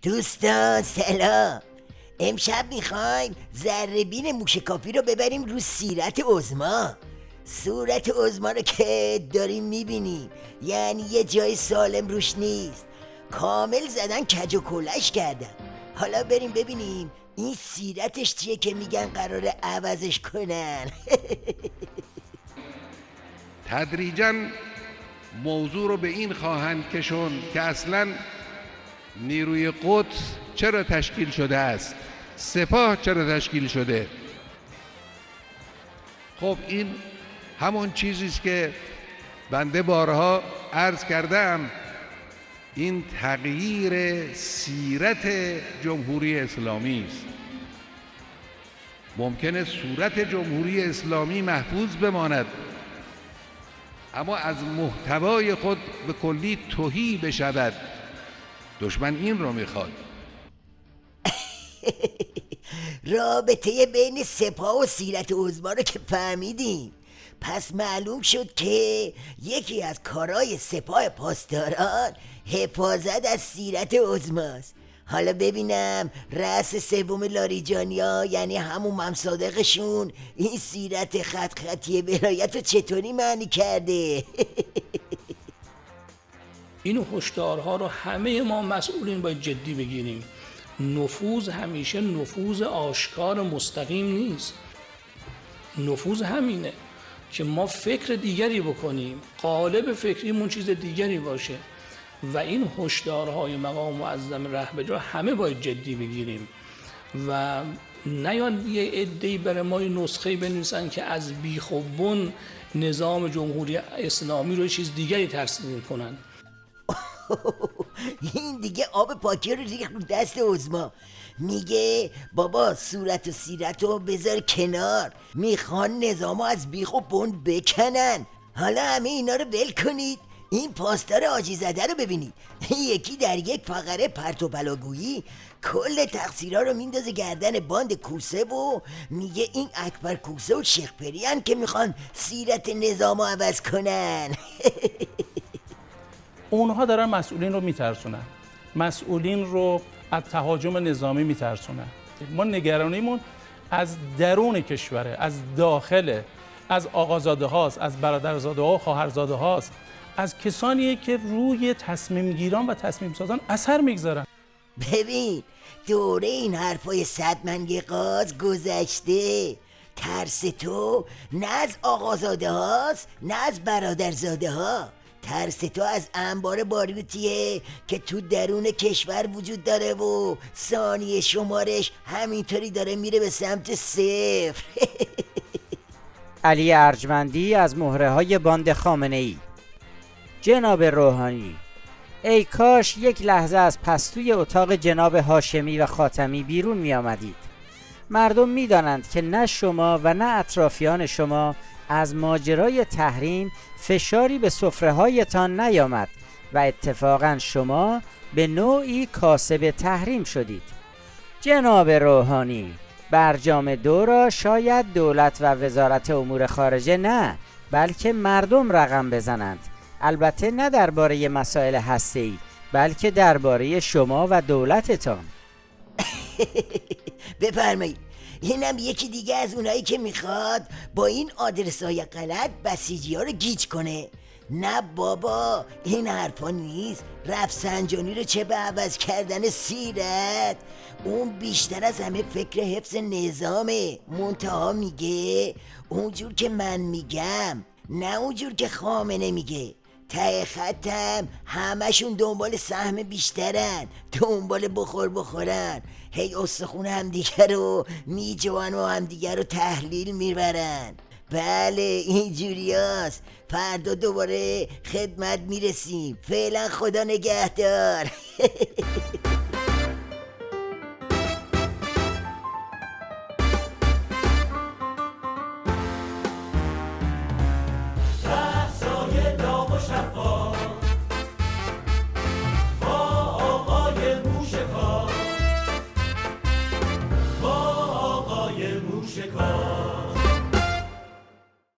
دوستان سلام. امشب میخوایم ذره‌بین موشکافی رو ببریم رو سیرت عظما. صورت عظما رو که داریم میبینیم، یعنی یه جای سالم روش نیست، کامل زدن کج و کلش کردن. حالا بریم ببینیم این سیرتش چیه که میگن قراره عوضش کنن. تدریجاً موضوع رو به این خواهند کشون که اصلاً نیروی قدس چرا تشکیل شده است، سپاه چرا تشکیل شده. خب این همون چیزی است که بنده بارها عرض کردم، این تغییر سیرت جمهوری اسلامی است. ممکنه صورت جمهوری اسلامی محفوظ بماند، اما از محتوای خود به کلی تهی بشود. دشمن این رو میخواد. رابطه بین سپاه و سیرت عظما رو که فهمیدیم، پس معلوم شد که یکی از کارهای سپاه پاسداران حفاظت از سیرت عظماست. حالا ببینم رأس سوم لاریجانیا، یعنی همون ممصادقشون، این سیرت خط خطی ولایت رو چطوری معنی کرده. این هشدارها رو همه ما مسئولین باید جدی بگیریم. نفوذ همیشه نفوذ آشکار مستقیم نیست. نفوذ همینه که ما فکر دیگری بکنیم، قالب فکریمون چیز دیگری باشه و این هشدارهای مقام معظم رهبری رو همه باید جدی بگیریم و نیان یه عده‌ای برای ما نسخه بنویسن که از بیخ و بن نظام جمهوری اسلامی رو چیز دیگری ترسیم کنن. این دیگه آب پاکی رو ریخت رو دست عظما. میگه بابا صورت و سیرت رو بذار کنار، میخوان نظامو از بیخ و بند بکنن. حالا همه اینا رو ول کنید، این پاسدار آجی زده رو ببینید. یکی در یک فقره پرت و بلاگویی کل تقصیرها رو میندازه گردن باند کوسه و میگه این اکبر کوسه و شیخ پریان که میخوان سیرت نظامو عوض کنن. اونها دارن مسئولین رو میترسونن، مسئولین رو از تهاجم نظامی میترسونن. ما نگرانیمون از درون کشوره، از داخله، از آقازاده هاست، از برادرزاده ها و خواهرزاده هاست، از کسانیه که روی تصمیم گیران و تصمیم سازان اثر میگذارن. ببین دوره این حرفای صدمنگ قاز گذشته. ترس تو نه از آقازاده هاست نه از برادرزاده ها، ترس تو از انبار باروتیه که تو درون کشور وجود داره و ثانیه شمارش همینطوری داره میره به سمت صفر. علی ارجمندی از مهره های باند خامنه ای. جناب روحانی، ای کاش یک لحظه از پستوی اتاق جناب هاشمی و خاتمی بیرون می آمدید. مردم می دانند که نه شما و نه اطرافیان شما از ماجرای تحریم فشاری به سفره هایتان نیامد و اتفاقا شما به نوعی کاسب تحریم شدید. جناب روحانی، برجام 2 را شاید دولت و وزارت امور خارجه نه بلکه مردم رقم بزنند، البته نه درباره مسائل هسته‌ای بلکه درباره شما و دولتتان. بفرمایید. اینم یکی دیگه از اونایی که میخواد با این آدرسای غلط بسیجی ها رو گیج کنه. نه بابا این حرفا نیست. رفسنجانی رو چه به عوض کردن سیرت، اون بیشتر از همه فکر حفظ نظامه. منتها میگه اونجور که من میگم نه اونجور که خامنه میگه. ته خطم همشون دنبال سهم بیشترن، دنبال بخورن، هی استخون همدیگر رو میجوان و همدیگر رو تحلیل میبرن. بله اینجوری هست. فردا دوباره خدمت میرسیم. فعلا خدا نگهدار.